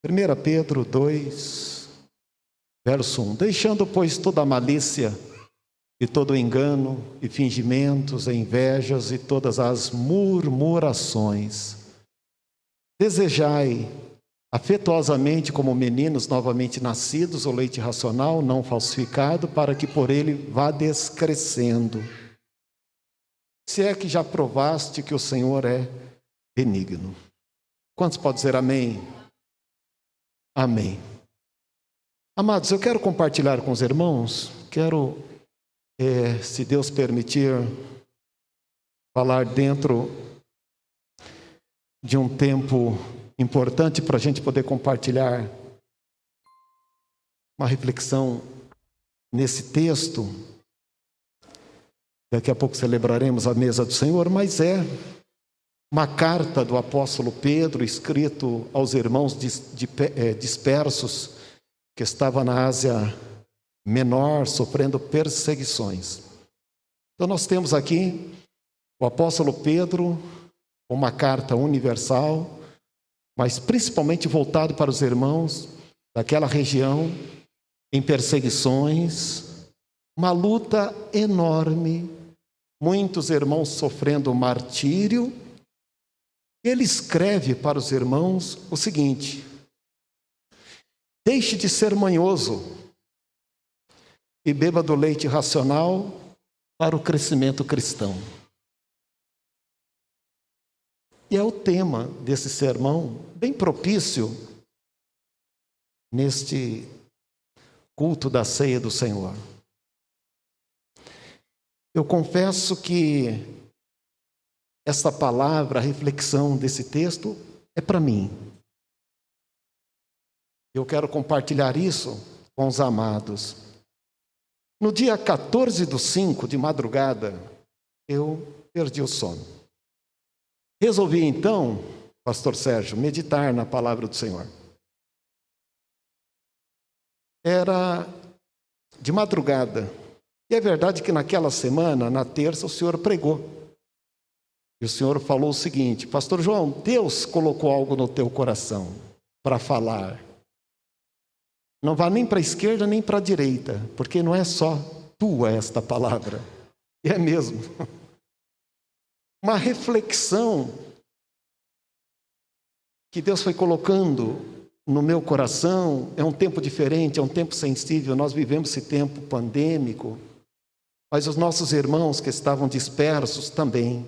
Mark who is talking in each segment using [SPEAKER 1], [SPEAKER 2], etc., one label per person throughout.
[SPEAKER 1] 1 Pedro 2, verso 1. Deixando, pois, toda a malícia e todo o engano e fingimentos e invejas e todas as murmurações, desejai afetuosamente como meninos novamente nascidos o leite racional, não falsificado, para que por ele vades crescendo. Se é que já provaste que o Senhor é benigno. Quantos podem dizer amém? Amém. Amados, eu quero compartilhar com os irmãos, se Deus permitir, falar dentro de um tempo importante para a gente poder compartilhar uma reflexão nesse texto. Daqui a pouco celebraremos a mesa do Senhor, mas é uma carta do apóstolo Pedro, escrito aos irmãos dispersos que estavam na Ásia Menor, sofrendo perseguições. Então nós temos aqui o apóstolo Pedro, uma carta universal, mas principalmente voltado para os irmãos daquela região, em perseguições, uma luta enorme, muitos irmãos sofrendo martírio. Ele escreve para os irmãos o seguinte: deixe de ser manhoso e beba do leite racional para o crescimento cristão. E é o tema desse sermão, bem propício neste culto da ceia do Senhor. Eu confesso que essa palavra, a reflexão desse texto, é para mim. Eu quero compartilhar isso com os amados. No dia 14/5, de madrugada, eu perdi o sono. Resolvi então, pastor Sérgio, meditar na palavra do Senhor. Era de madrugada. E é verdade que naquela semana, na terça, o Senhor pregou. E o Senhor falou o seguinte: pastor João, Deus colocou algo no teu coração para falar. Não vá nem para a esquerda nem para a direita, porque não é só tua esta palavra. E é mesmo. Uma reflexão que Deus foi colocando no meu coração. É um tempo diferente, é um tempo sensível. Nós vivemos esse tempo pandêmico, mas os nossos irmãos que estavam dispersos também.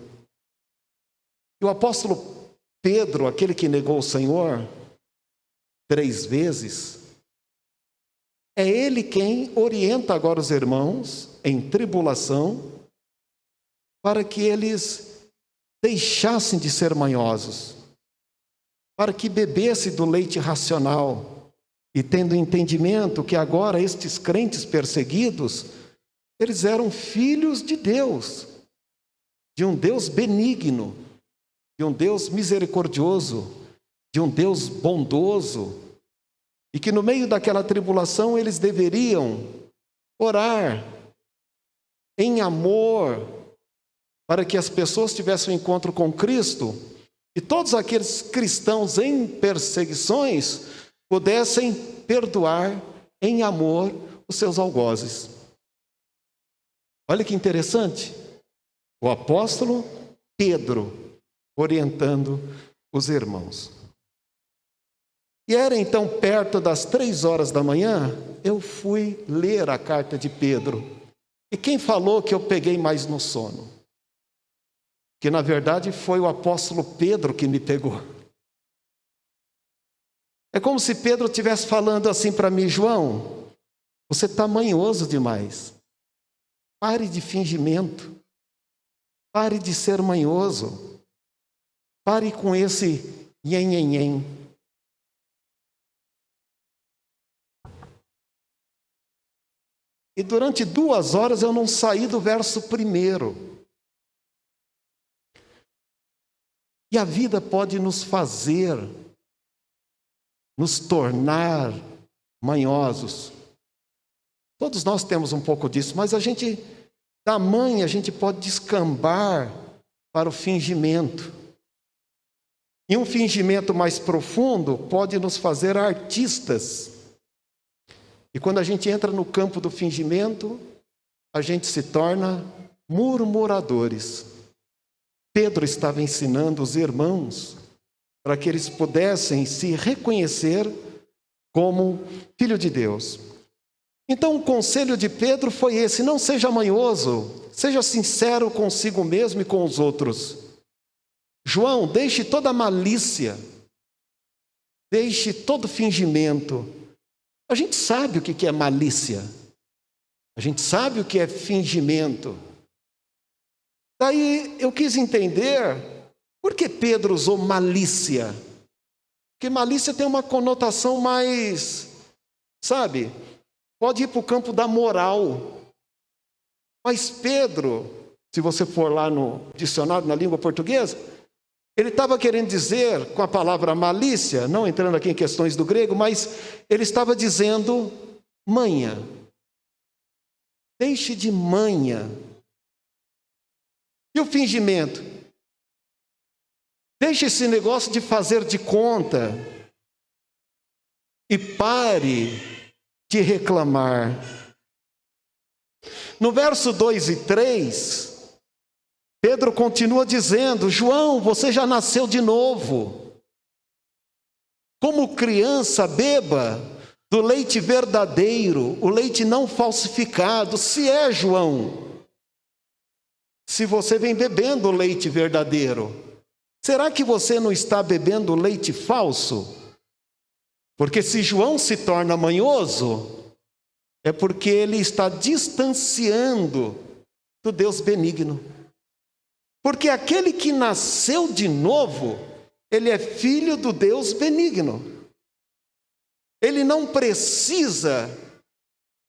[SPEAKER 1] E o apóstolo Pedro, aquele que negou o Senhor 3 vezes, é ele quem orienta agora os irmãos em tribulação para que eles deixassem de ser manhosos, para que bebesse do leite racional e tendo entendimento que agora estes crentes perseguidos, eles eram filhos de Deus, de um Deus benigno, de um Deus misericordioso, de um Deus bondoso, e que no meio daquela tribulação eles deveriam orar em amor para que as pessoas tivessem um encontro com Cristo e todos aqueles cristãos em perseguições pudessem perdoar em amor os seus algozes. Olha que interessante, o apóstolo Pedro orientando os irmãos. E era então perto das 3 horas da manhã, eu fui ler a carta de Pedro. E quem falou que eu peguei mais no sono? Que na verdade foi o apóstolo Pedro que me pegou. É como se Pedro estivesse falando assim para mim: João, você está manhoso demais. Pare de fingimento. Pare de ser manhoso. Pare com esse nhen-nhen-nhen. E durante 2 horas eu não saí do verso 1. E a vida pode nos fazer, nos tornar manhosos. Todos nós temos um pouco disso, mas a gente pode descambar para o fingimento. E um fingimento mais profundo pode nos fazer artistas. E quando a gente entra no campo do fingimento, a gente se torna murmuradores. Pedro estava ensinando os irmãos para que eles pudessem se reconhecer como filho de Deus. Então o conselho de Pedro foi esse: não seja manhoso, seja sincero consigo mesmo e com os outros. João, deixe toda malícia, deixe todo fingimento. A gente sabe o que é malícia, a gente sabe o que é fingimento. Daí eu quis entender por que Pedro usou malícia. Porque malícia tem uma conotação mais, sabe, pode ir para o campo da moral. Mas Pedro, se você for lá no dicionário, na língua portuguesa, ele estava querendo dizer, com a palavra malícia, não entrando aqui em questões do grego, mas ele estava dizendo manha. Deixe de manha. E o fingimento? Deixe esse negócio de fazer de conta e pare de reclamar. No verso 2 e 3, Pedro continua dizendo: João, você já nasceu de novo. Como criança, beba do leite verdadeiro, o leite não falsificado. Se é, João, se você vem bebendo o leite verdadeiro, será que você não está bebendo leite falso? Porque se João se torna manhoso, é porque ele está distanciando do Deus benigno. Porque aquele que nasceu de novo, ele é filho do Deus benigno. Ele não precisa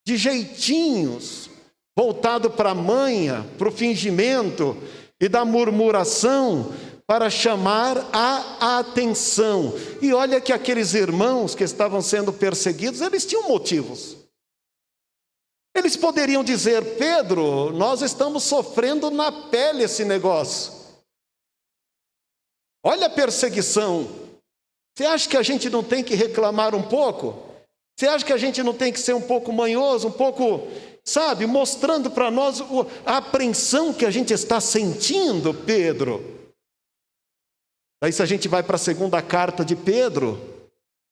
[SPEAKER 1] de jeitinhos voltado para a manha, para o fingimento e da murmuração para chamar a atenção. E olha que aqueles irmãos que estavam sendo perseguidos, eles tinham motivos. Eles poderiam dizer: Pedro, nós estamos sofrendo na pele esse negócio. Olha a perseguição. Você acha que a gente não tem que reclamar um pouco? Você acha que a gente não tem que ser um pouco manhoso, um pouco, sabe, mostrando para nós a apreensão que a gente está sentindo, Pedro? Aí se a gente vai para a segunda carta de Pedro,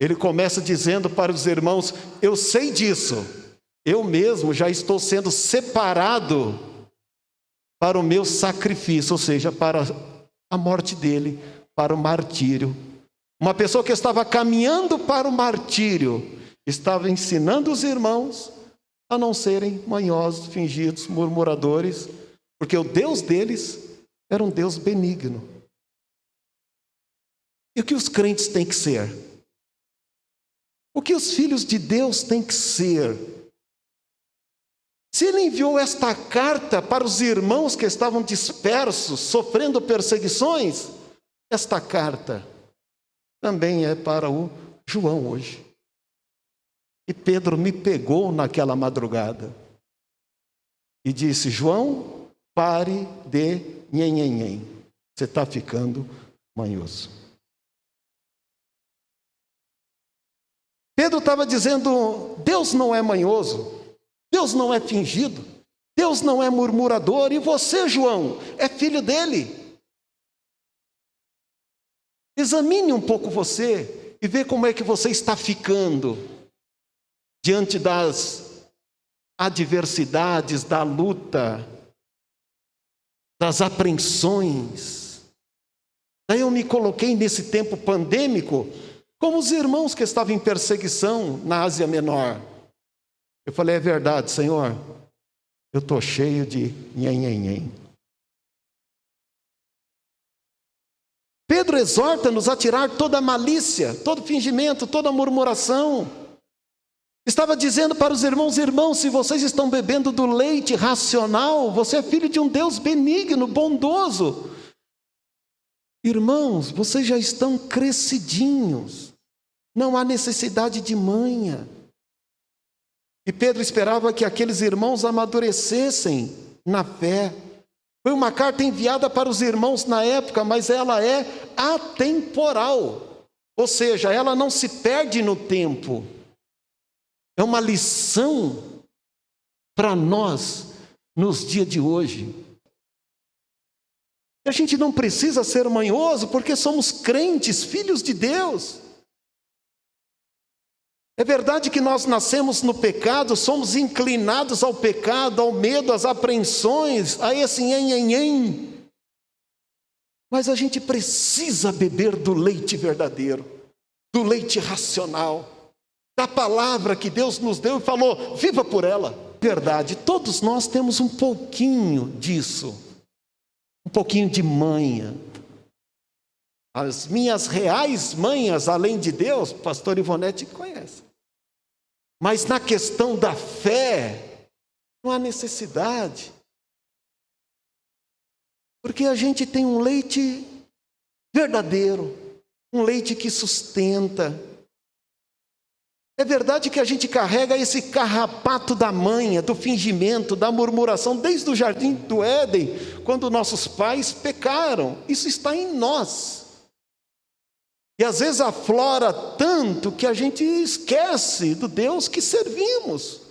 [SPEAKER 1] ele começa dizendo para os irmãos: eu sei disso. Eu mesmo já estou sendo separado para o meu sacrifício, ou seja, para a morte dele, para o martírio. Uma pessoa que estava caminhando para o martírio, estava ensinando os irmãos a não serem manhosos, fingidos, murmuradores, porque o Deus deles era um Deus benigno. E o que os crentes têm que ser? O que os filhos de Deus têm que ser? Se ele enviou esta carta para os irmãos que estavam dispersos, sofrendo perseguições, esta carta também é para o João hoje. E Pedro me pegou naquela madrugada e disse: João, pare de nhenhenhen. Você está ficando manhoso. Pedro estava dizendo: Deus não é manhoso. Deus não é fingido, Deus não é murmurador, e você, João, é filho dele. Examine um pouco você e vê como é que você está ficando diante das adversidades, da luta, das apreensões. Daí eu me coloquei nesse tempo pandêmico como os irmãos que estavam em perseguição na Ásia Menor. Eu falei: é verdade, Senhor, eu estou cheio de nhenhenhen. Pedro exorta-nos a tirar toda a malícia, todo fingimento, toda murmuração. Estava dizendo para os irmãos: irmãos, se vocês estão bebendo do leite racional, você é filho de um Deus benigno, bondoso. Irmãos, vocês já estão crescidinhos, não há necessidade de manha. E Pedro esperava que aqueles irmãos amadurecessem na fé, Foi uma carta enviada para os irmãos na época, mas ela é atemporal. Ou seja, ela não se perde no tempo. É uma lição para nós nos dias de hoje. A gente não precisa ser manhoso porque somos crentes, filhos de Deus. É verdade que nós nascemos no pecado, somos inclinados ao pecado, ao medo, às apreensões, a esse nhen. Mas a gente precisa beber do leite verdadeiro, do leite racional, da palavra que Deus nos deu e falou, viva por ela. Verdade, todos nós temos um pouquinho disso, um pouquinho de manha. As minhas reais manhas, além de Deus, pastor Ivonete conhece. Mas na questão da fé, não há necessidade. Porque a gente tem um leite verdadeiro, um leite que sustenta. É verdade que a gente carrega esse carrapato da manha, do fingimento, da murmuração, desde o jardim do Éden, quando nossos pais pecaram. Isso está em nós. E às vezes aflora tanto que a gente esquece do Deus que servimos.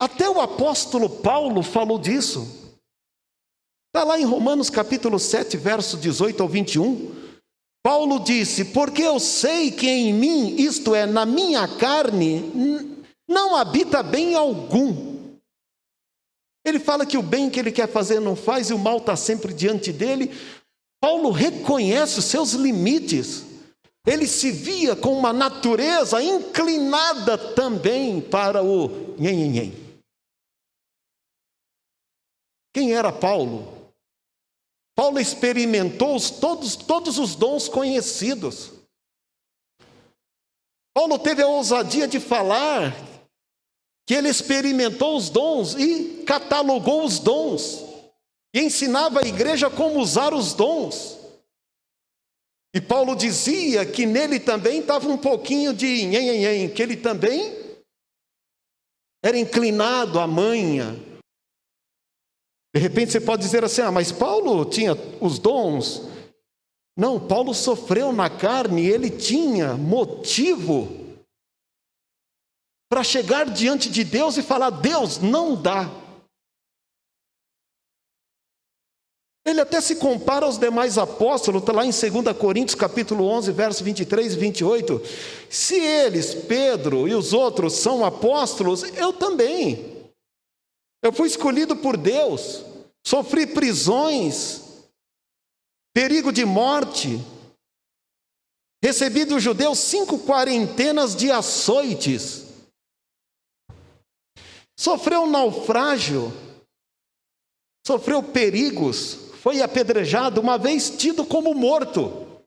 [SPEAKER 1] Até o apóstolo Paulo falou disso. Está lá em Romanos capítulo 7, verso 18 ao 21. Paulo disse, porque eu sei que em mim, isto é, na minha carne, não habita bem algum. Ele fala que o bem que ele quer fazer não faz e o mal está sempre diante dele. Paulo reconhece os seus limites. Ele se via com uma natureza inclinada também para o nhen. Quem era Paulo? Paulo experimentou todos os dons conhecidos. Paulo teve a ousadia de falar que ele experimentou os dons e catalogou os dons. E ensinava a igreja como usar os dons. E Paulo dizia que nele também estava um pouquinho de nhen, que ele também era inclinado à manha. De repente você pode dizer assim, mas Paulo tinha os dons. Não, Paulo sofreu na carne, ele tinha motivo para chegar diante de Deus e falar, Deus, não dá. Ele até se compara aos demais apóstolos, está lá em 2 Coríntios capítulo 11, verso 23 e 28. Se eles, Pedro e os outros, são apóstolos, eu também. Eu fui escolhido por Deus, sofri prisões, perigo de morte, recebi dos judeus 5 quarentenas de açoites, sofreu um naufrágio, sofreu perigos, foi apedrejado, uma vez tido como morto.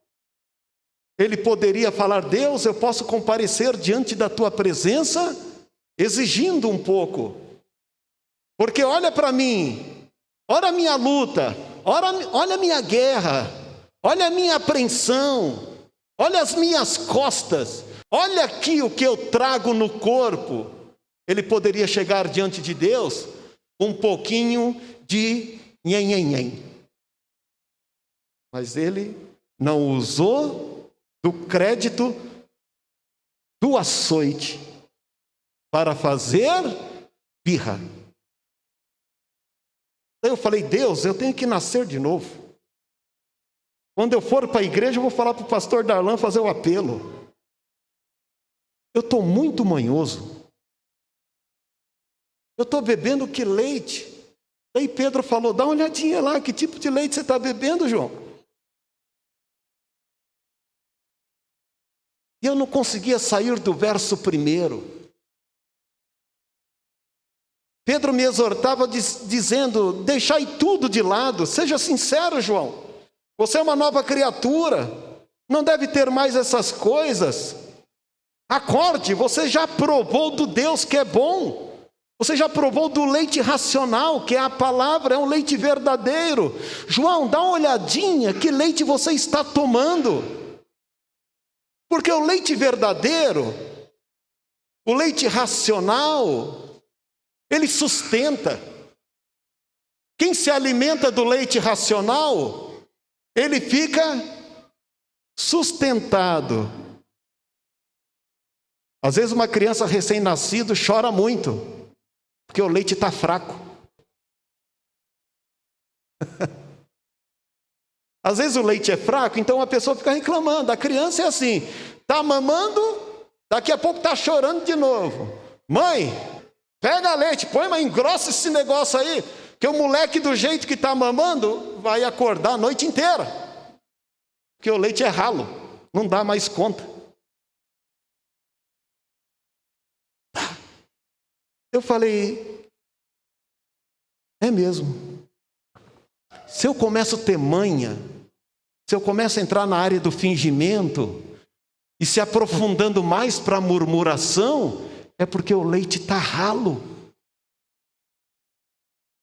[SPEAKER 1] Ele poderia falar, Deus, eu posso comparecer diante da tua presença, exigindo um pouco. Porque olha para mim, olha a minha luta, olha a minha guerra, olha a minha apreensão, olha as minhas costas, olha aqui o que eu trago no corpo. Ele poderia chegar diante de Deus com um pouquinho de nhen. Mas ele não usou do crédito do açoite para fazer birra. Eu falei, Deus, eu tenho que nascer de novo. Quando eu for para a igreja, eu vou falar para o pastor Darlan fazer o apelo. Eu estou muito manhoso. Eu estou bebendo que leite? Aí Pedro falou, dá uma olhadinha lá, que tipo de leite você está bebendo, João? E eu não conseguia sair do verso 1. Pedro me exortava dizendo, deixai tudo de lado, seja sincero, João. Você é uma nova criatura, não deve ter mais essas coisas. Acorde, você já provou do Deus que é bom. Você já provou do leite racional, que é a palavra, é um leite verdadeiro. João, dá uma olhadinha, que leite você está tomando? Porque o leite verdadeiro, o leite racional, ele sustenta. Quem se alimenta do leite racional, ele fica sustentado. Às vezes uma criança recém-nascida chora muito, porque o leite está fraco. Às vezes o leite é fraco, então a pessoa fica reclamando. A criança é assim, está mamando, daqui a pouco está chorando de novo. Mãe, pega leite, põe, mas engrossa esse negócio aí, que o moleque do jeito que está mamando vai acordar a noite inteira. Porque o leite é ralo, não dá mais conta. Eu falei, é mesmo. Se eu começo a ter manha, se eu começo a entrar na área do fingimento e se aprofundando mais para a murmuração, é porque o leite está ralo.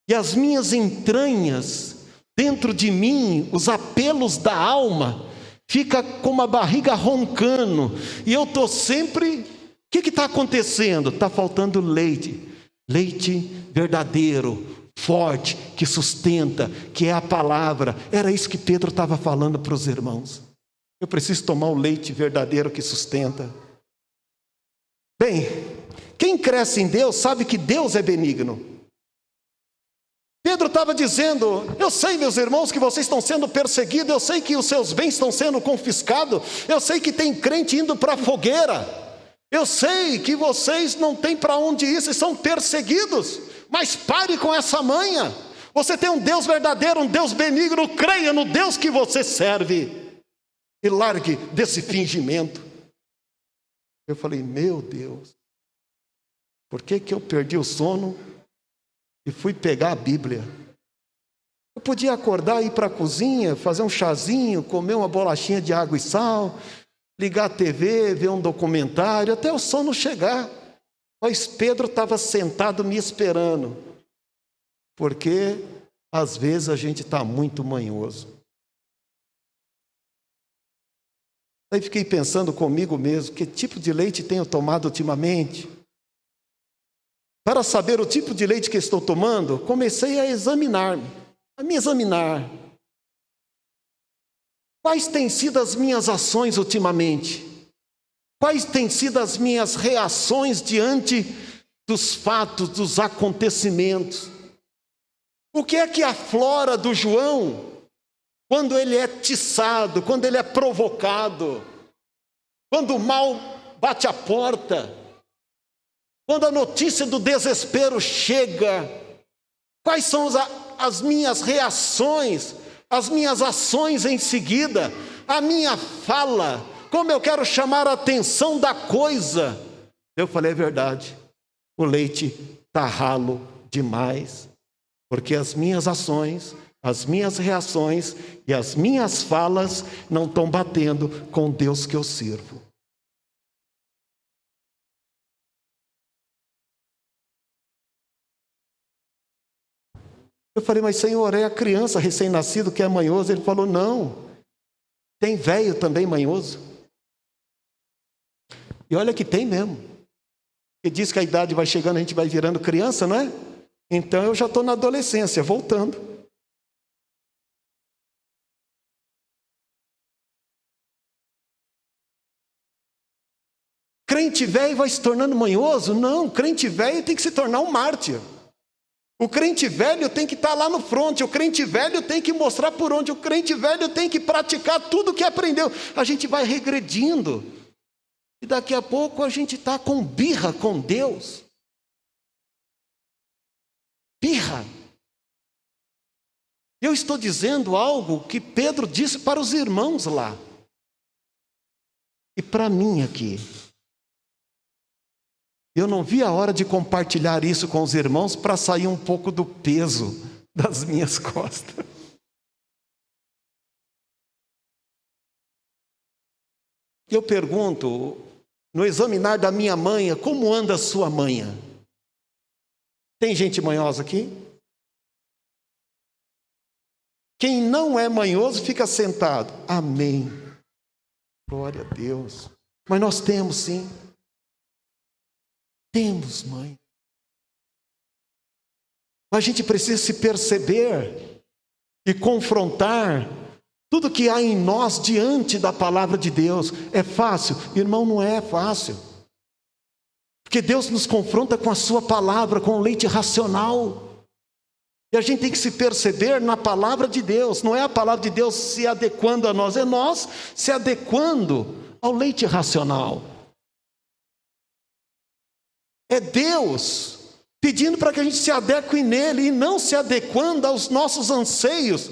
[SPEAKER 1] E as minhas entranhas, dentro de mim, os apelos da alma, fica com uma barriga roncando. E eu estou sempre... O que está acontecendo? Está faltando leite. Leite verdadeiro, forte, que sustenta, que é a palavra. Era isso que Pedro estava falando para os irmãos. Eu preciso tomar o leite verdadeiro que sustenta. Bem, quem cresce em Deus sabe que Deus é benigno. Pedro estava dizendo, eu sei, meus irmãos, que vocês estão sendo perseguidos, eu sei que os seus bens estão sendo confiscados, eu sei que tem crente indo para a fogueira, eu sei que vocês não têm para onde ir, vocês são perseguidos, mas pare com essa manha. Você tem um Deus verdadeiro, um Deus benigno, creia no Deus que você serve e largue desse fingimento. Eu falei, meu Deus, por que eu perdi o sono e fui pegar a Bíblia? Eu podia acordar, ir para a cozinha, fazer um chazinho, comer uma bolachinha de água e sal, ligar a TV, ver um documentário, até o sono chegar. Mas Pedro estava sentado me esperando, porque às vezes a gente está muito manhoso. Aí fiquei pensando comigo mesmo, que tipo de leite tenho tomado ultimamente? Para saber o tipo de leite que estou tomando, comecei a examinar-me, a me examinar. Quais têm sido as minhas ações ultimamente? Quais têm sido as minhas reações diante dos fatos, dos acontecimentos? O que é que aflora do João quando ele é tiçado, quando ele é provocado, quando o mal bate a porta, quando a notícia do desespero chega? Quais são as minhas reações, as minhas ações em seguida, a minha fala? Como eu quero chamar a atenção da coisa? Eu falei, é verdade, o leite está ralo demais, porque as minhas ações, as minhas reações e as minhas falas não estão batendo com o Deus que eu sirvo. Eu falei, mas Senhor, é a criança recém-nascido que é manhoso? Ele falou, não, tem velho também manhoso. E olha que tem mesmo. Ele diz que a idade vai chegando, a gente vai virando criança, não é? Então eu já estou na adolescência, voltando. Crente velho vai se tornando manhoso? Não, crente velho tem que se tornar um mártir. O crente velho tem que estar lá no fronte, o crente velho tem que mostrar por onde, o crente velho tem que praticar tudo que aprendeu. A gente vai regredindo. E daqui a pouco a gente está com birra com Deus. Birra. Eu estou dizendo algo que Pedro disse para os irmãos lá. E para mim aqui. Eu não vi a hora de compartilhar isso com os irmãos para sair um pouco do peso das minhas costas. Eu pergunto, no examinar da minha manha, como anda a sua manha? Tem gente manhosa aqui? Quem não é manhoso fica sentado. Amém. Glória a Deus. Mas nós temos sim. Temos, mãe. A gente precisa se perceber e confrontar tudo que há em nós diante da palavra de Deus. É fácil? Irmão, não é fácil. Porque Deus nos confronta com a sua palavra, com o leite racional. E a gente tem que se perceber na palavra de Deus. Não é a palavra de Deus se adequando a nós, é nós se adequando ao leite racional. É Deus pedindo para que a gente se adeque nele e não se adequando aos nossos anseios,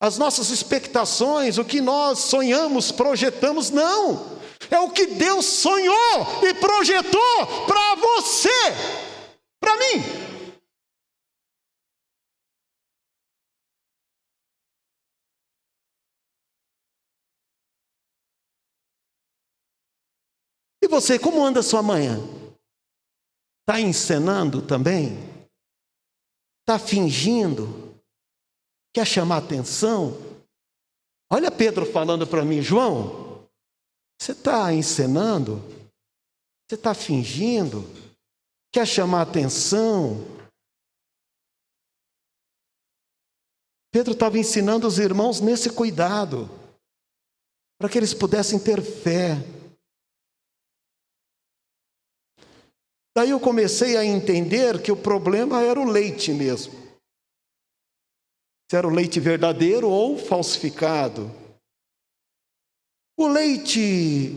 [SPEAKER 1] às nossas expectações, o que nós sonhamos, projetamos. Não! É o que Deus sonhou e projetou para você, para mim. E você, como anda a sua manhã? Está encenando também? Está fingindo? Quer chamar atenção? Olha Pedro falando para mim, João, você está encenando? Você está fingindo? Quer chamar atenção? Pedro estava ensinando os irmãos nesse cuidado, para que eles pudessem ter fé. Daí eu comecei a entender que o problema era o leite mesmo. Se era o leite verdadeiro ou falsificado. O leite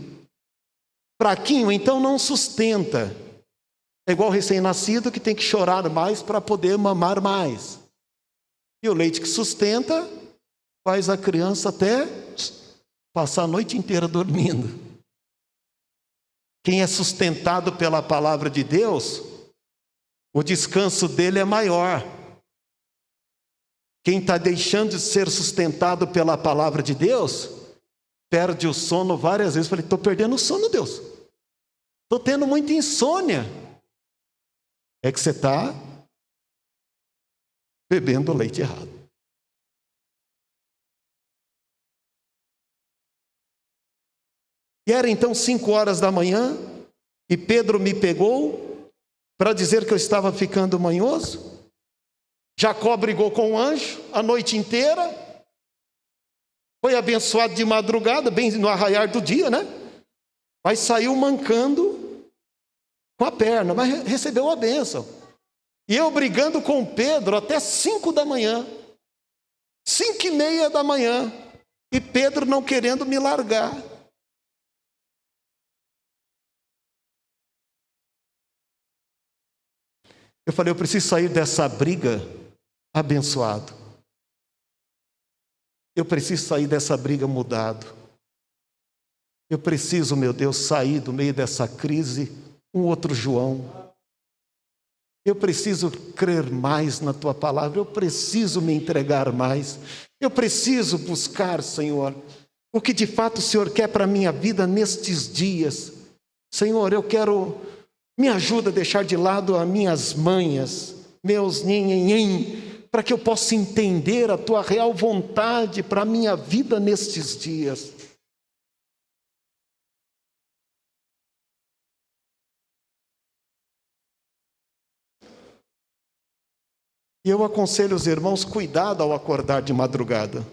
[SPEAKER 1] fraquinho, então, não sustenta. É igual recém-nascido que tem que chorar mais para poder mamar mais. E o leite que sustenta faz a criança até passar a noite inteira dormindo. Quem é sustentado pela palavra de Deus, o descanso dele é maior. Quem está deixando de ser sustentado pela palavra de Deus, perde o sono várias vezes. Falei, estou perdendo o sono, Deus. Estou tendo muita insônia. É que você está bebendo leite errado. E era então 5 horas da manhã, e Pedro me pegou para dizer que eu estava ficando manhoso. Jacó brigou com o anjo a noite inteira, foi abençoado de madrugada, bem no arraiar do dia, né? Mas saiu mancando com a perna, mas recebeu a bênção. E eu brigando com Pedro até 5 da manhã, 5:30 da manhã, e Pedro não querendo me largar. Eu falei, eu preciso sair dessa briga abençoado. Eu preciso sair dessa briga mudado. Eu preciso, meu Deus, sair do meio dessa crise um outro João. Eu preciso crer mais na Tua palavra. Eu preciso me entregar mais. Eu preciso buscar, Senhor, o que de fato o Senhor quer para a minha vida nestes dias. Senhor, eu quero... Me ajuda a deixar de lado as minhas manhas, meus nhenhenhen, para que eu possa entender a Tua real vontade para a minha vida nestes dias. E eu aconselho os irmãos, cuidado ao acordar de madrugada.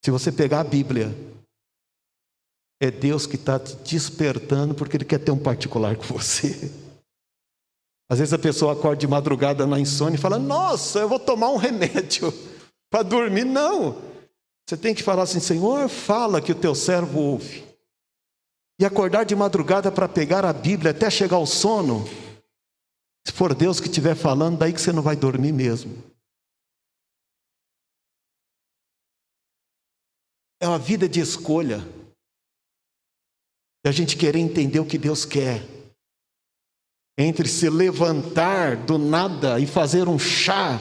[SPEAKER 1] Se você pegar a Bíblia, é Deus que está te despertando porque Ele quer ter um particular com você. Às vezes a pessoa acorda de madrugada na insônia e fala, nossa, eu vou tomar um remédio para dormir. Não, você tem que falar assim, Senhor, fala que o Teu servo ouve. E acordar de madrugada para pegar a Bíblia até chegar ao sono, se for Deus que estiver falando, daí que você não vai dormir mesmo. É uma vida de escolha. E a gente querer entender o que Deus quer. Entre se levantar do nada e fazer um chá,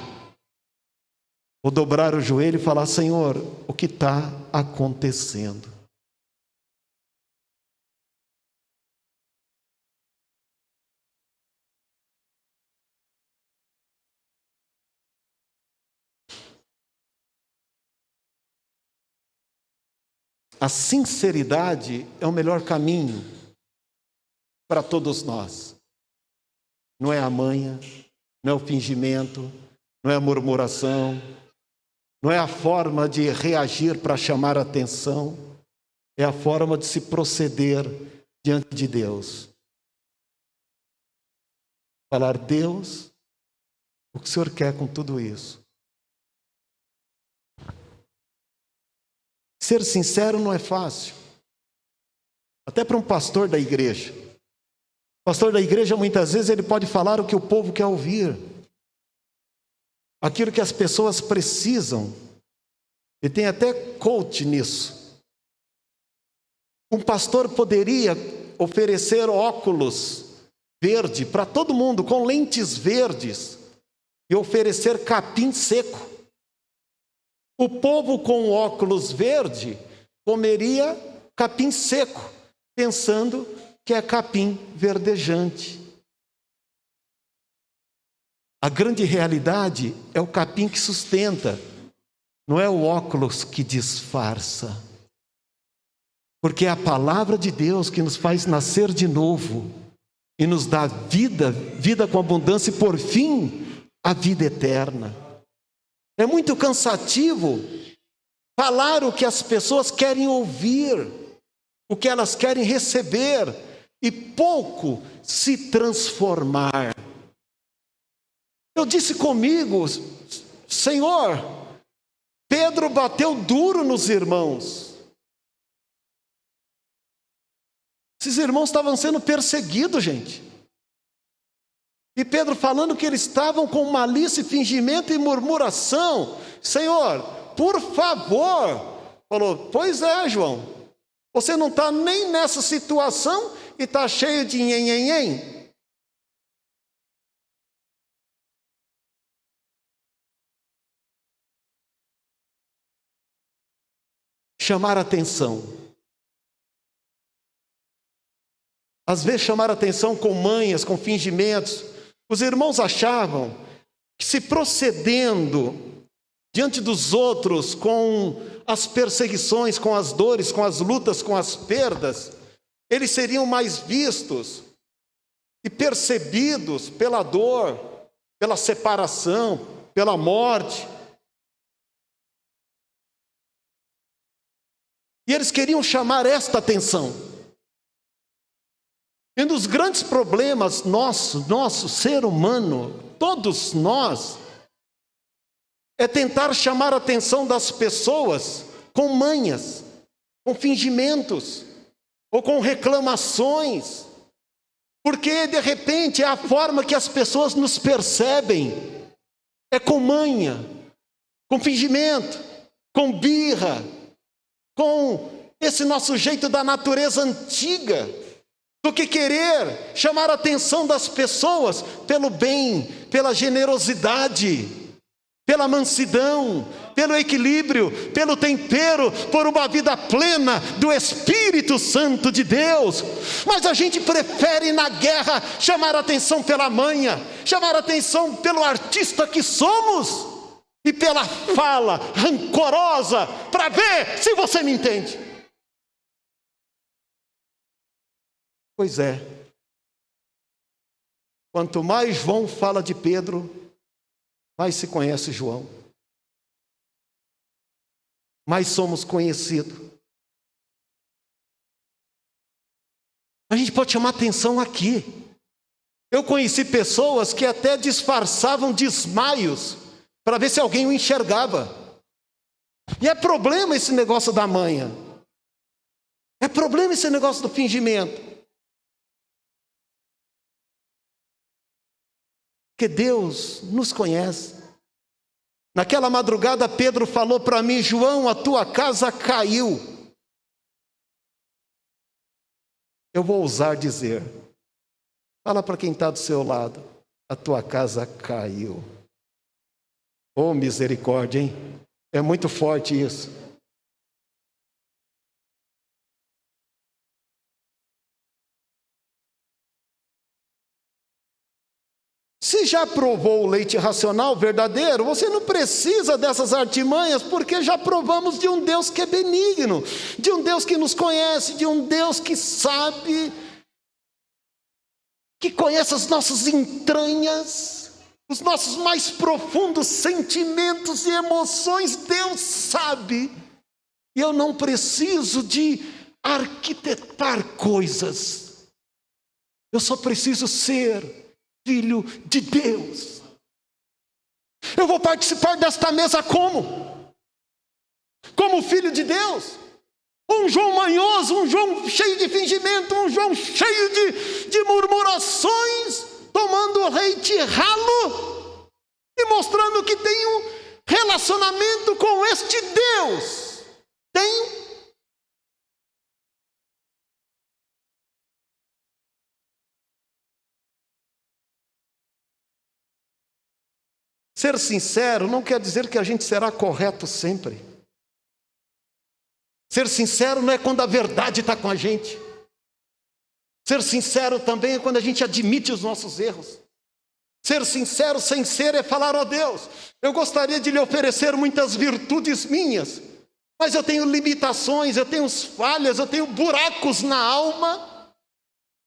[SPEAKER 1] ou dobrar o joelho e falar, Senhor, o que está acontecendo? A sinceridade é o melhor caminho para todos nós. não é a manha, não é o fingimento, não é a murmuração, não é a forma de reagir para chamar a atenção, é a forma de se proceder diante de Deus. Falar: Deus, o que o Senhor quer com tudo isso? Ser sincero não é fácil. Até para um pastor da igreja. O pastor da igreja, muitas vezes, ele pode falar o que o povo quer ouvir. Aquilo que as pessoas precisam. E tem até coach nisso. Um pastor poderia oferecer óculos verde para todo mundo, com lentes verdes, e oferecer capim seco. O povo com óculos verde comeria capim seco, pensando que é capim verdejante. A grande realidade é o capim que sustenta, não é o óculos que disfarça. Porque é a palavra de Deus que nos faz nascer de novo e nos dá vida, vida com abundância e, por fim, a vida eterna. É muito cansativo falar o que as pessoas querem ouvir, o que elas querem receber, e pouco se transformar. Eu disse comigo: Senhor, Pedro bateu duro nos irmãos. Esses irmãos estavam sendo perseguidos, gente. E Pedro falando que eles estavam com malícia, fingimento e murmuração. Senhor, por favor. Falou: pois é, João. Você não está nem nessa situação e está cheio de nhenhenhen. Chamar atenção. Às vezes chamar atenção com manhas, com fingimentos. Os irmãos achavam que, se procedendo diante dos outros com as perseguições, com as dores, com as lutas, com as perdas, eles seriam mais vistos e percebidos pela dor, pela separação, pela morte. E eles queriam chamar esta atenção. E um dos grandes problemas nosso ser humano, todos nós, é tentar chamar a atenção das pessoas com manhas, com fingimentos, ou com reclamações, porque de repente é a forma que as pessoas nos percebem, é com manha, com fingimento, com birra, com esse nosso jeito da natureza antiga, do que querer chamar a atenção das pessoas pelo bem, pela generosidade, pela mansidão, pelo equilíbrio, pelo tempero, por uma vida plena do Espírito Santo de Deus. Mas a gente prefere na guerra chamar a atenção pela manha, chamar a atenção pelo artista que somos e pela fala rancorosa, para ver se você me entende. Pois é, quanto mais João fala de Pedro, mais se conhece João, mais somos conhecidos. A gente pode chamar atenção aqui. Eu conheci pessoas que até disfarçavam desmaios para ver se alguém o enxergava. E é problema esse negócio da manha, é problema esse negócio do fingimento. Porque Deus nos conhece. Naquela madrugada Pedro falou para mim: João, a tua casa caiu. Eu vou ousar dizer, fala para quem está do seu lado: a tua casa caiu. Oh, misericórdia, hein? É muito forte isso. Se já provou o leite racional verdadeiro, você não precisa dessas artimanhas, porque já provamos de um Deus que é benigno, de um Deus que nos conhece, de um Deus que sabe que conhece as nossas entranhas, os nossos mais profundos sentimentos e emoções. Deus sabe. E eu não preciso de arquitetar coisas. Eu só preciso ser filho de Deus. Eu vou participar desta mesa como? Como filho de Deus. Um João manhoso, um João cheio de fingimento, um João cheio de murmurações, tomando leite ralo e mostrando que tem um relacionamento com este Deus. Tenho. Ser sincero não quer dizer que a gente será correto sempre. Ser sincero não é quando a verdade está com a gente. Ser sincero também é quando a gente admite os nossos erros. Ser sincero sem ser é falar: ó Deus, eu gostaria de lhe oferecer muitas virtudes minhas, mas eu tenho limitações, eu tenho falhas, eu tenho buracos na alma.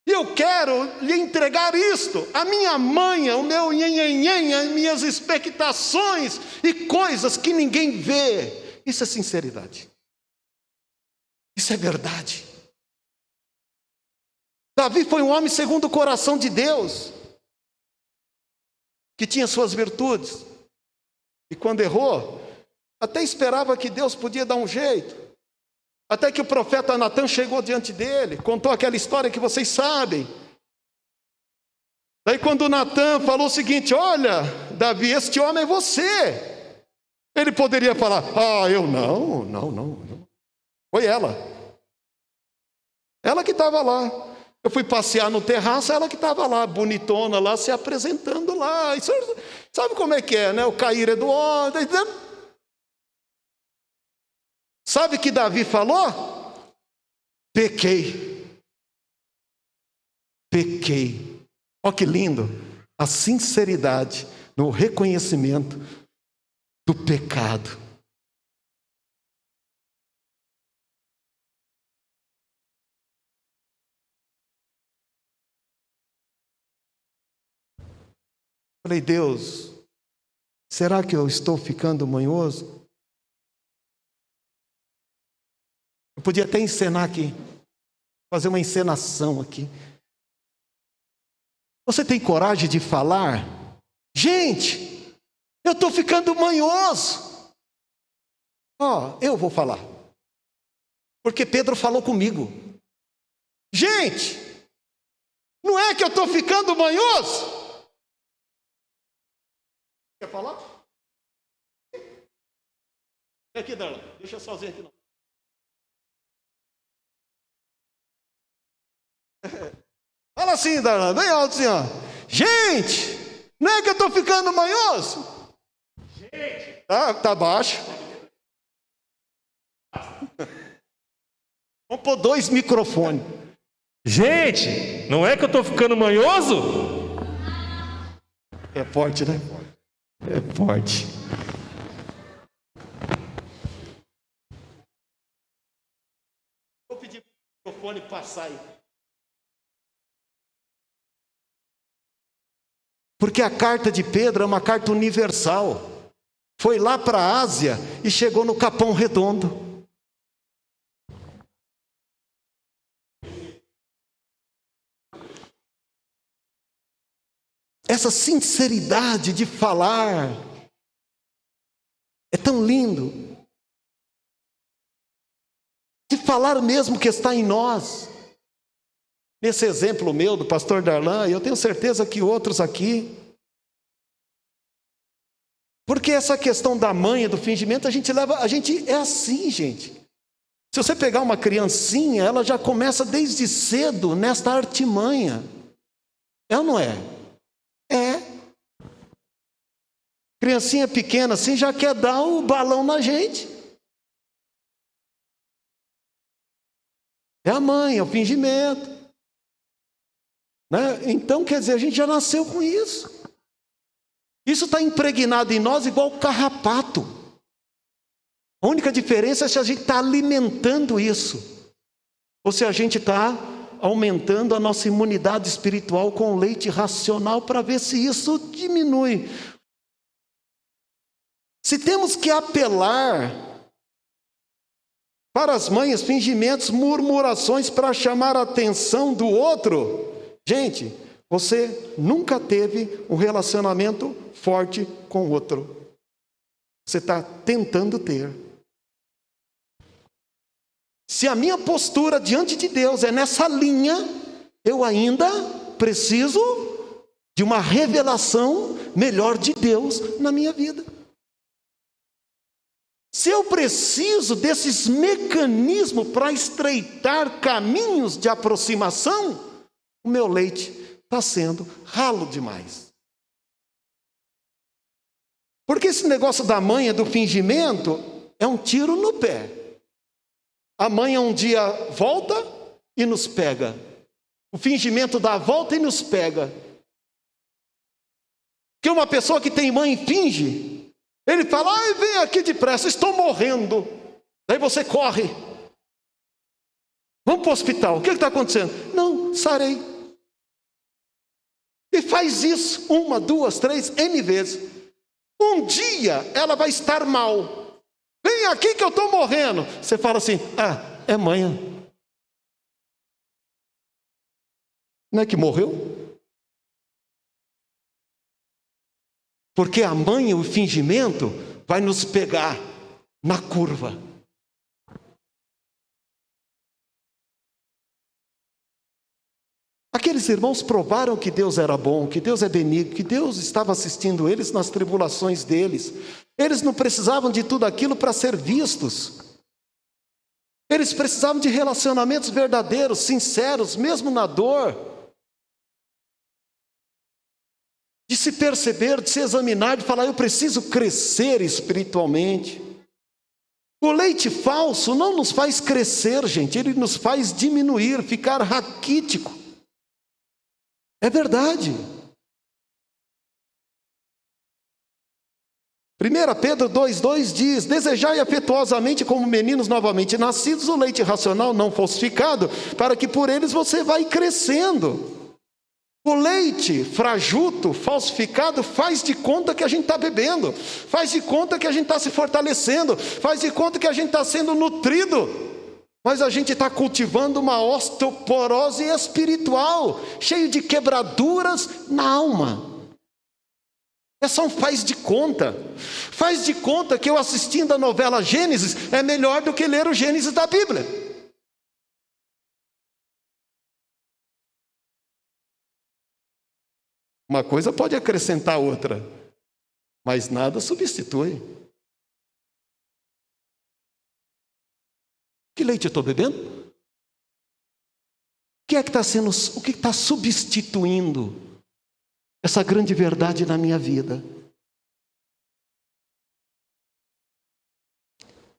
[SPEAKER 1] E eu quero lhe entregar isto, a minha manha, o meu nhenhenhen, as minhas expectações e coisas que ninguém vê. Isso é sinceridade. Isso é verdade. Davi foi um homem segundo o coração de Deus, que tinha suas virtudes. E quando errou, até esperava que Deus podia dar um jeito. Até que o profeta Natan chegou diante dele, contou aquela história que vocês sabem. Daí quando Natan falou o seguinte: olha, Davi, este homem é você. Ele poderia falar: ah, eu não. Foi ela. Ela que estava lá. Eu fui passear no terraço, ela que estava lá, bonitona lá, se apresentando lá. E sabe como é que é, né? O cair é do homem. Sabe que Davi falou? Pequei. Olha que lindo. A sinceridade no reconhecimento do pecado. Falei: Deus, será que eu estou ficando manhoso? Eu podia até encenar aqui, fazer uma encenação aqui. Você tem coragem de falar? Gente, eu estou ficando manhoso. Eu vou falar. Porque Pedro falou comigo. Gente, não é que eu estou ficando manhoso? Quer falar? Vem aqui, Darla. Deixa eu sozinho aqui não. Fala assim, Darlan, bem alto assim, ó. Gente, não é que eu estou ficando manhoso? Gente. Tá baixo. Vamos pôr 2 microfones.
[SPEAKER 2] Gente, não é que eu estou ficando manhoso?
[SPEAKER 1] É forte, né? É forte. Vou pedir para o microfone passar aí. Porque a carta de Pedro é uma carta universal. Foi lá para a Ásia e chegou no Capão Redondo. Essa sinceridade de falar é tão lindo. De falar mesmo que está em nós. Nesse exemplo meu do pastor Darlan, eu tenho certeza que outros aqui. Porque essa questão da manha, do fingimento, a gente é assim, gente. Se você pegar uma criancinha, ela já começa desde cedo nesta artimanha. É ou não é? É. Criancinha pequena assim já quer dar o balão na gente. É a mãe, é o fingimento. Né? Então, quer dizer, a gente já nasceu com isso. Isso está impregnado em nós igual carrapato. A única diferença é se a gente está alimentando isso, ou se a gente está aumentando a nossa imunidade espiritual com leite racional para ver se isso diminui. Se temos que apelar para as manhas, fingimentos, murmurações para chamar a atenção do outro, gente, você nunca teve um relacionamento forte com o outro. Você está tentando ter. Se a minha postura diante de Deus é nessa linha, eu ainda preciso de uma revelação melhor de Deus na minha vida. Se eu preciso desses mecanismos para estreitar caminhos de aproximação, o meu leite está sendo ralo demais. Porque esse negócio da manha, do fingimento, é um tiro no pé. A manha um dia volta e nos pega. O fingimento dá a volta e nos pega. Que uma pessoa que tem mãe finge, ele fala, ai, vem aqui depressa, estou morrendo. Daí você corre. Vamos para o hospital, o que está acontecendo? Não, sarei. E faz isso 1, 2, 3, N vezes. Um dia ela vai estar mal. Vem aqui que eu estou morrendo. Você fala assim, é manha. Não é que morreu? Porque a manha, o fingimento, vai nos pegar na curva. Aqueles irmãos provaram que Deus era bom, que Deus é benigno, que Deus estava assistindo eles nas tribulações deles. Eles não precisavam de tudo aquilo para ser vistos. Eles precisavam de relacionamentos verdadeiros, sinceros, mesmo na dor. De se perceber, de se examinar, de falar, eu preciso crescer espiritualmente. O leite falso não nos faz crescer, gente, ele nos faz diminuir, ficar raquítico. É verdade. 1 Pedro 2,2 diz, desejai afetuosamente como meninos novamente nascidos o leite racional não falsificado, para que por eles você vai crescendo. O leite frajuto, falsificado, faz de conta que a gente está bebendo, faz de conta que a gente está se fortalecendo, faz de conta que a gente está sendo nutrido, mas a gente está cultivando uma osteoporose espiritual, cheio de quebraduras na alma. É só um faz de conta. Faz de conta que eu assistindo a novela Gênesis é melhor do que ler o Gênesis da Bíblia. Uma coisa pode acrescentar outra, mas nada substitui. Que leite eu estou bebendo? O que está substituindo essa grande verdade na minha vida?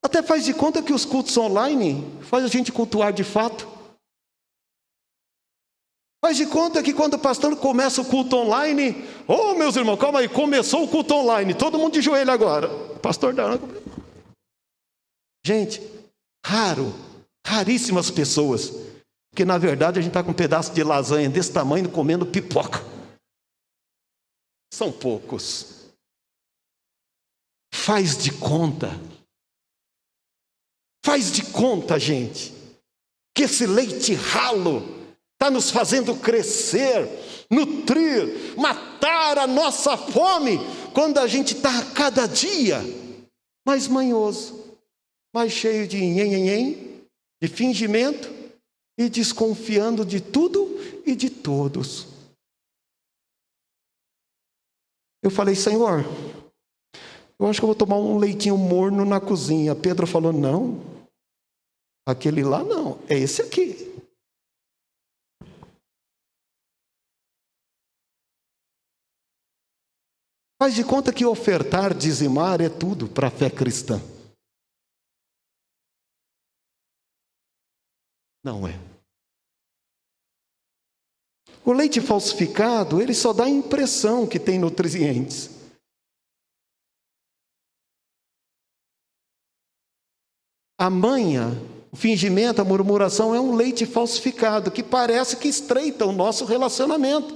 [SPEAKER 1] Até faz de conta que os cultos online faz a gente cultuar de fato. Faz de conta que quando o pastor começa o culto online, meus irmãos, calma aí, começou o culto online, todo mundo de joelho agora. Pastor dá. Gente, raríssimas pessoas, que na verdade a gente está com um pedaço de lasanha desse tamanho comendo pipoca. São poucos. Faz de conta, gente, que esse leite ralo está nos fazendo crescer, nutrir, matar a nossa fome, quando a gente está a cada dia mais manhoso, mais cheio de nhenhenhen, de fingimento e desconfiando de tudo e de todos. Eu falei, Senhor, eu acho que eu vou tomar um leitinho morno na cozinha. Pedro falou, não, aquele lá não, é esse aqui. Faz de conta que ofertar, dizimar é tudo para a fé cristã. Não é. O leite falsificado, ele só dá a impressão que tem nutrientes. A manha, o O fingimento, a murmuração é um leite falsificado que parece que estreita o nosso relacionamento.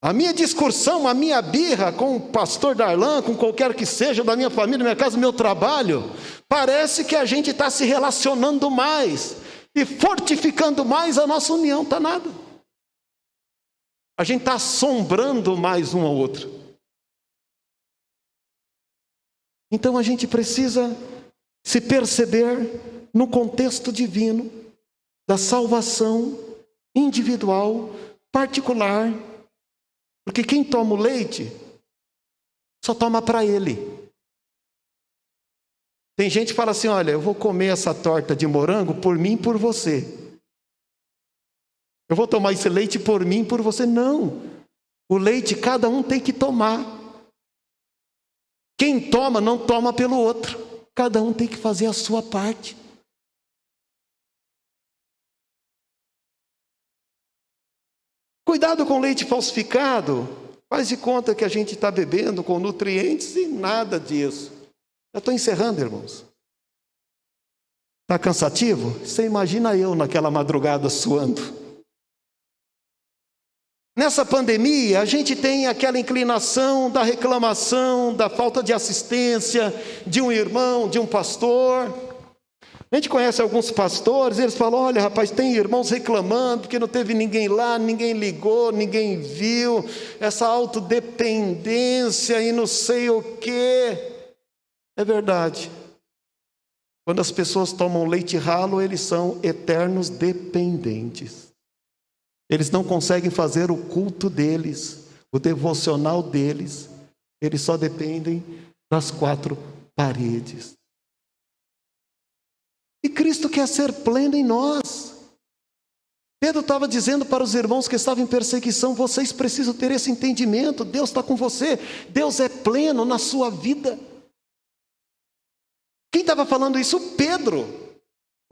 [SPEAKER 1] A minha discussão, a minha birra com o pastor Darlan, com qualquer que seja, da minha família, da minha casa, do meu trabalho, parece que a gente está se relacionando mais e fortificando mais a nossa união. Está nada. A gente está assombrando mais um ao outro. Então a gente precisa se perceber no contexto divino da salvação individual, particular. Porque quem toma o leite, só toma para ele. Tem gente que fala assim, olha, eu vou comer essa torta de morango por mim e por você. Eu vou tomar esse leite por mim e por você. Não. O leite cada um tem que tomar. Quem toma, não toma pelo outro. Cada um tem que fazer a sua parte. Cuidado com leite falsificado. Faz de conta que a gente está bebendo com nutrientes e nada disso. Já estou encerrando, irmãos. Está cansativo? Você imagina eu naquela madrugada suando. Nessa pandemia, a gente tem aquela inclinação da reclamação, da falta de assistência de um irmão, de um pastor. A gente conhece alguns pastores, eles falam, olha rapaz, tem irmãos reclamando porque não teve ninguém lá, ninguém ligou, ninguém viu, essa autodependência e não sei o quê. É verdade. Quando as pessoas tomam leite ralo, eles são eternos dependentes. Eles não conseguem fazer o culto deles, o devocional deles. Eles só dependem das quatro paredes. E Cristo quer ser pleno em nós. Pedro estava dizendo para os irmãos que estavam em perseguição, vocês precisam ter esse entendimento, Deus está com você, Deus é pleno na sua vida. Quem estava falando isso? O Pedro.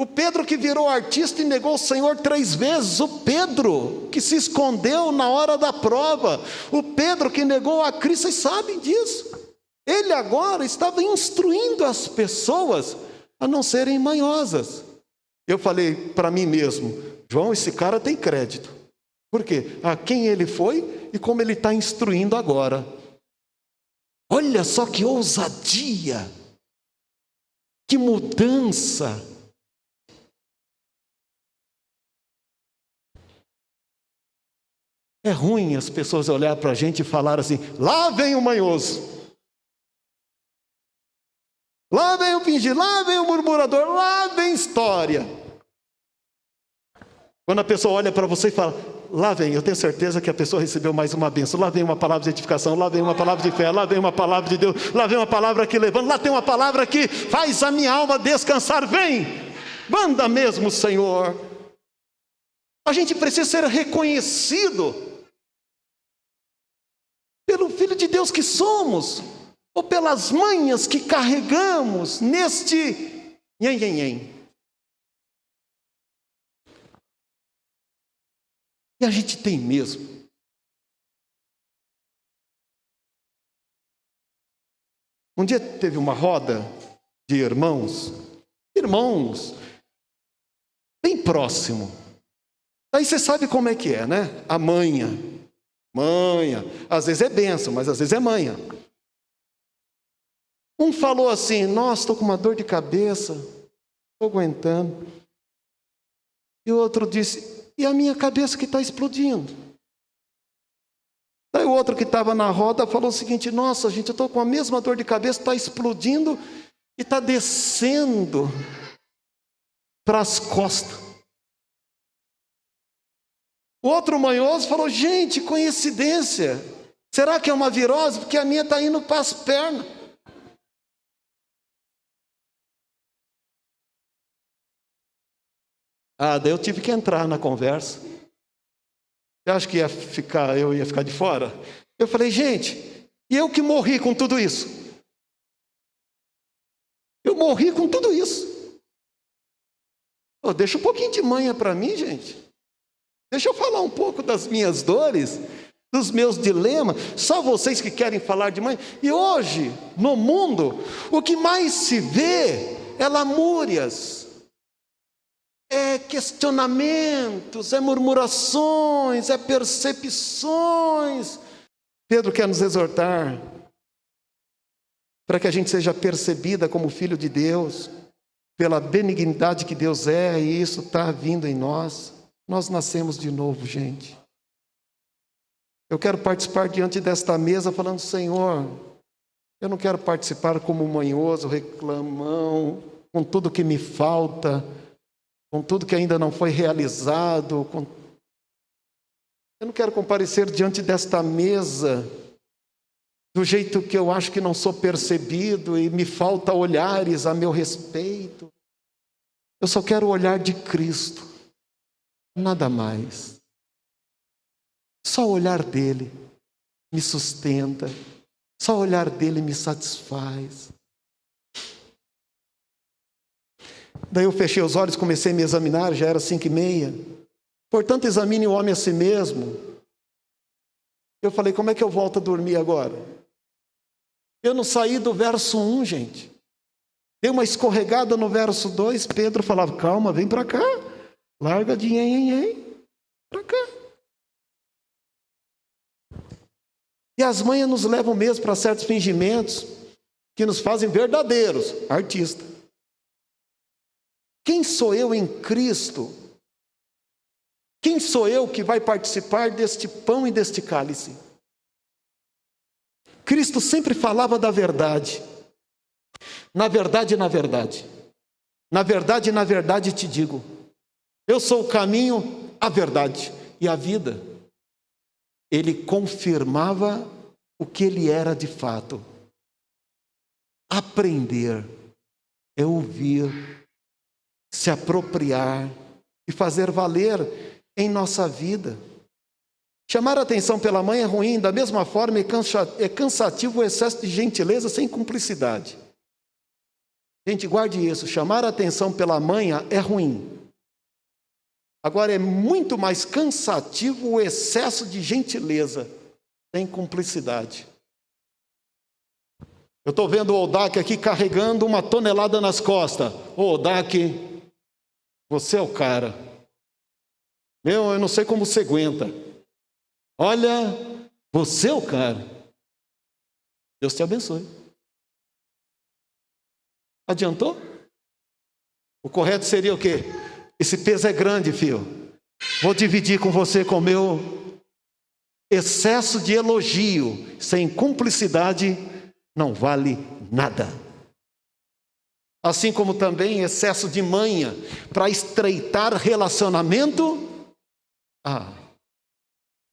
[SPEAKER 1] O Pedro que virou artista e negou o Senhor 3 vezes. O Pedro que se escondeu na hora da prova. O Pedro que negou a Cristo. Vocês sabem disso. Ele agora estava instruindo as pessoas a não serem manhosas. Eu falei para mim mesmo, João, esse cara tem crédito. Por quê? A quem ele foi e como ele está instruindo agora. Olha só que ousadia, que mudança. É ruim as pessoas olhar para a gente e falar assim, lá vem o manhoso. Lá vem o fingir, lá vem o murmurador, lá vem história. Quando a pessoa olha para você e fala, lá vem, eu tenho certeza que a pessoa recebeu mais uma bênção. Lá vem uma palavra de edificação, lá vem uma palavra de fé, lá vem uma palavra de Deus, lá vem uma palavra que levanta, lá tem uma palavra que faz a minha alma descansar. Vem, manda mesmo, Senhor. A gente precisa ser reconhecido pelo Filho de Deus que somos, ou pelas manhas que carregamos neste nhen. E a gente tem mesmo. Um dia teve uma roda de irmãos bem próximo. Aí você sabe como é que é, né? A manha, às vezes é bênção, mas às vezes é manha. Um falou assim, nossa, estou com uma dor de cabeça, estou aguentando. E o outro disse, e a minha cabeça que está explodindo? Daí o outro que estava na roda falou o seguinte, nossa gente, eu estou com a mesma dor de cabeça, está explodindo e está descendo para as costas. O outro manhoso falou, gente, coincidência, será que é uma virose? Porque a minha está indo para as pernas. Daí eu tive que entrar na conversa. Eu acho que eu ia ficar de fora. Eu falei, gente, e eu que morri com tudo isso? Eu morri com tudo isso. Deixa um pouquinho de manha para mim, gente. Deixa eu falar um pouco das minhas dores, dos meus dilemas. Só vocês que querem falar de manha. E hoje, no mundo, o que mais se vê é lamúrias, é questionamentos, é murmurações, é percepções. Pedro quer nos exortar para que a gente seja percebida como filho de Deus, pela benignidade que Deus é, e isso está vindo em nós. Nós nascemos de novo, gente. Eu quero participar diante desta mesa falando: Senhor, eu não quero participar como manhoso, reclamão, com tudo que me falta, com tudo que ainda não foi realizado. Eu não quero comparecer diante desta mesa do jeito que eu acho que não sou percebido e me falta olhares a meu respeito. Eu só quero o olhar de Cristo, nada mais. Só o olhar dele me sustenta, só o olhar dele me satisfaz. Daí eu fechei os olhos, comecei a me examinar, já era 5:30. Portanto, examine o homem a si mesmo. Eu falei: como é que eu volto a dormir agora? Eu não saí do verso 1, gente. Dei uma escorregada no verso 2. Pedro falava: calma, vem para cá. Larga de para cá. E as manhas nos levam mesmo para certos fingimentos que nos fazem verdadeiros artistas. Quem sou eu em Cristo? Quem sou eu que vai participar deste pão e deste cálice? Cristo sempre falava da verdade. Na verdade, na verdade. Na verdade, na verdade te digo. Eu sou o caminho, a verdade e a vida. Ele confirmava o que ele era de fato. Aprender é ouvir, se apropriar e fazer valer em nossa vida. Chamar a atenção pela mãe é ruim, da mesma forma é cansativo o excesso de gentileza sem cumplicidade. Gente, guarde isso: chamar a atenção pela mãe é ruim. Agora, é muito mais cansativo o excesso de gentileza sem cumplicidade. Eu estou vendo o Odak aqui carregando 1 tonelada nas costas. Ô, Odak, você é o cara. Eu não sei como você aguenta. Olha, você é o cara. Deus te abençoe. Adiantou? O correto seria o quê? Esse peso é grande, filho. Vou dividir com você com o meu excesso de elogio. Sem cumplicidade não vale nada. Assim como também excesso de manha para estreitar relacionamento.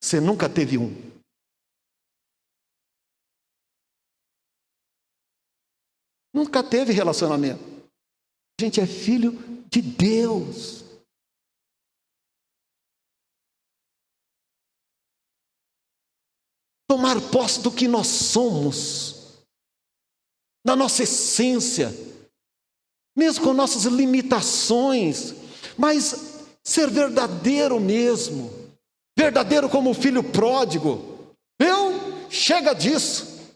[SPEAKER 1] Você nunca teve um. Nunca teve relacionamento. A gente é filho de Deus. Tomar posse do que nós somos, da nossa essência, mesmo com nossas limitações, mas ser verdadeiro mesmo, verdadeiro como o filho pródigo. Chega disso,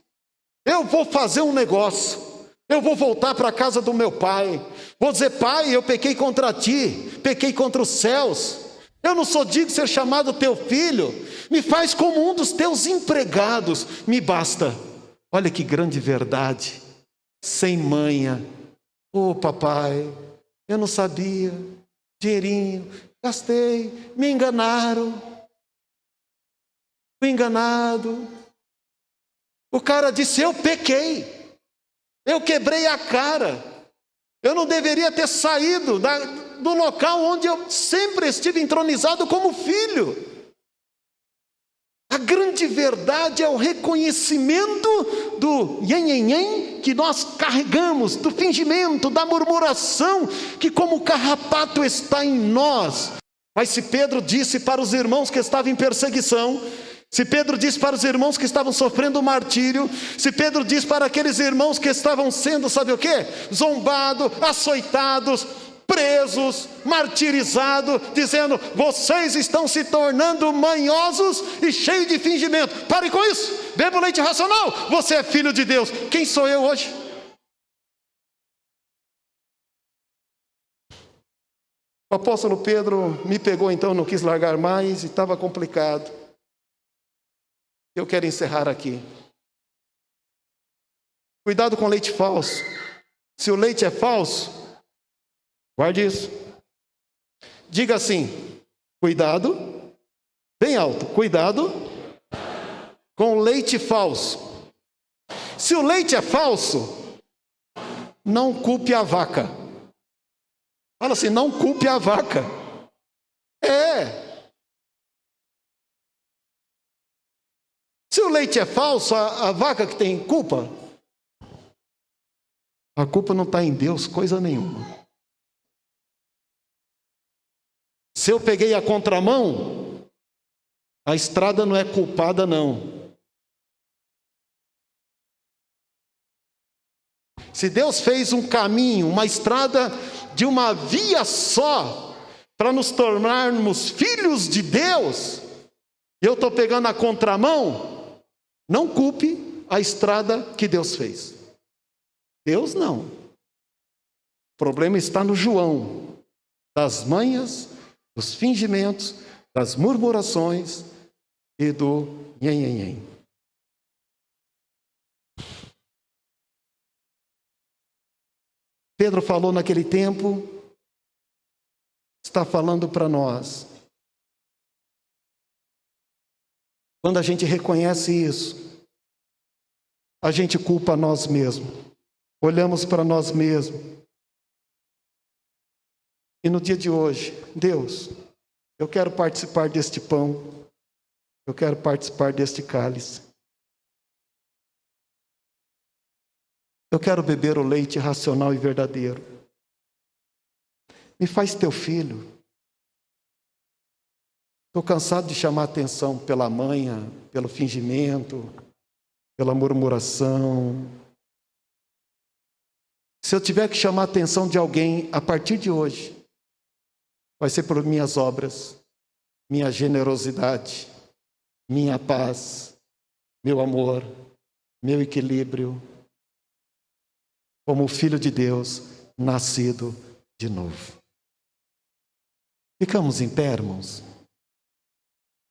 [SPEAKER 1] eu vou fazer um negócio, eu vou voltar para a casa do meu pai, vou dizer: pai, eu pequei contra ti, pequei contra os céus, eu não sou digno de ser chamado teu filho, me faz como um dos teus empregados, me basta. Olha que grande verdade, sem manha. Papai, eu não sabia, dinheirinho, gastei, me enganaram, fui enganado. O cara disse: eu pequei, eu quebrei a cara, eu não deveria ter saído do local onde eu sempre estive entronizado como filho. A grande verdade é o reconhecimento do nhen que nós carregamos, do fingimento, da murmuração, que como carrapato está em nós. Mas se Pedro disse para os irmãos que estavam em perseguição, se Pedro disse para os irmãos que estavam sofrendo martírio, se Pedro disse para aqueles irmãos que estavam sendo, sabe o quê? Zombados, açoitados, presos, martirizados, dizendo: vocês estão se tornando manhosos e cheios de fingimento. Pare com isso, beba o leite racional, você é filho de Deus. Quem sou eu hoje? O apóstolo Pedro me pegou então, não quis largar mais e estava complicado. Eu quero encerrar aqui. Cuidado com leite falso. Se o leite é falso, guarde isso. Diga assim: cuidado, bem alto, cuidado com o leite falso. Se o leite é falso, não culpe a vaca. Fala assim: não culpe a vaca. Se o leite é falso, a vaca que tem culpa? A culpa não está em Deus, coisa nenhuma. Se eu peguei a contramão, a estrada não é culpada, não. Se Deus fez um caminho, uma estrada de uma via só, para nos tornarmos filhos de Deus, e eu estou pegando a contramão, não culpe a estrada que Deus fez. Deus não. O problema está no João, das manhas, dos fingimentos, das murmurações e do nhen. Pedro falou naquele tempo, está falando para nós. Quando a gente reconhece isso, a gente culpa nós mesmos. Olhamos para nós mesmos. E no dia de hoje, Deus, eu quero participar deste pão. Eu quero participar deste cálice. Eu quero beber o leite racional e verdadeiro. Me faz teu filho. Estou cansado de chamar atenção pela manha, pelo fingimento, pela murmuração. Se eu tiver que chamar a atenção de alguém a partir de hoje, vai ser por minhas obras, minha generosidade, minha paz, meu amor, meu equilíbrio, como filho de Deus, nascido de novo. Ficamos em pé, irmãos.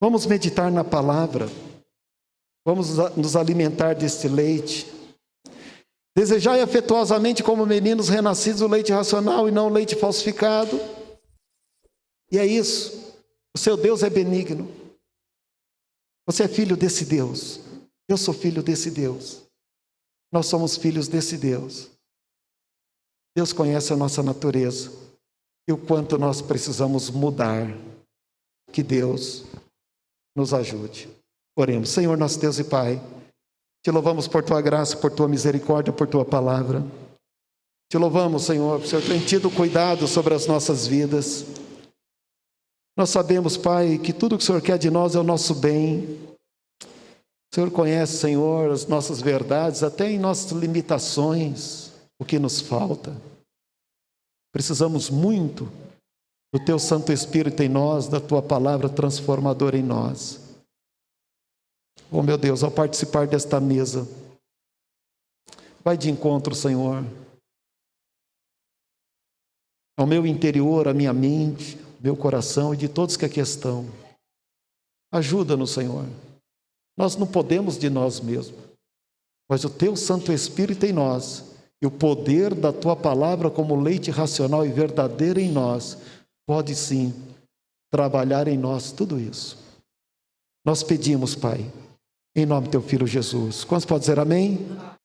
[SPEAKER 1] Vamos meditar na palavra. Vamos nos alimentar deste leite. Desejai afetuosamente como meninos renascidos o leite racional e não o leite falsificado. E é isso. O seu Deus é benigno. Você é filho desse Deus. Eu sou filho desse Deus. Nós somos filhos desse Deus. Deus conhece a nossa natureza e o quanto nós precisamos mudar. Que Deus nos ajude. Oremos. Senhor, nosso Deus e Pai, te louvamos por tua graça, por tua misericórdia, por tua palavra. Te louvamos, Senhor, por o Senhor tem tido cuidado sobre as nossas vidas. Nós sabemos, Pai, que tudo que o Senhor quer de nós é o nosso bem. O Senhor conhece, Senhor, as nossas verdades, até em nossas limitações, o que nos falta. Precisamos muito do teu Santo Espírito em nós, da tua palavra transformadora em nós. Oh, meu Deus, ao participar desta mesa, vai de encontro, Senhor, ao meu interior, à minha mente, meu coração e de todos que aqui estão. Ajuda-nos, Senhor. Nós não podemos de nós mesmos, mas o teu Santo Espírito em nós e o poder da tua palavra como leite racional e verdadeiro em nós pode sim trabalhar em nós tudo isso. Nós pedimos, Pai, em nome do teu Filho Jesus. Quantos podem dizer amém?